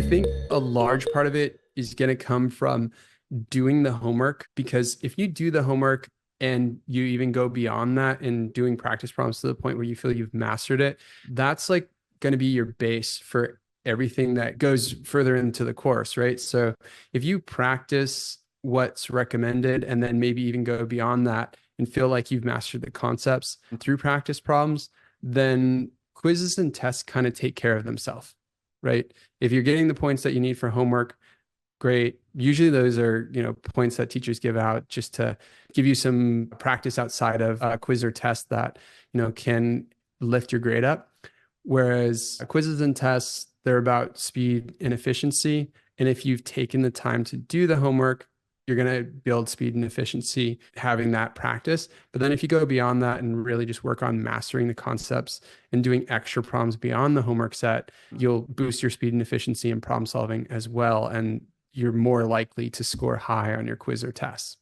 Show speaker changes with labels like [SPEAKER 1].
[SPEAKER 1] think a large part of it is going to come from doing the homework, because if you do the homework and you even go beyond that and doing practice problems to the point where you feel you've mastered it, that's like going to be your base for everything that goes further into the course, right? So if you practice what's recommended and then maybe even go beyond that and feel like you've mastered the concepts through practice problems, then quizzes and tests kind of take care of themselves, right? If you're getting the points that you need for homework, great. Usually those are, points that teachers give out just to give you some practice outside of a quiz or test that, can lift your grade up. Whereas quizzes and tests, they're about speed and efficiency. And if you've taken the time to do the homework, you're going to build speed and efficiency having that practice. But then if you go beyond that and really just work on mastering the concepts and doing extra problems beyond the homework set, you'll boost your speed and efficiency in problem solving as well. And you're more likely to score high on your quiz or tests.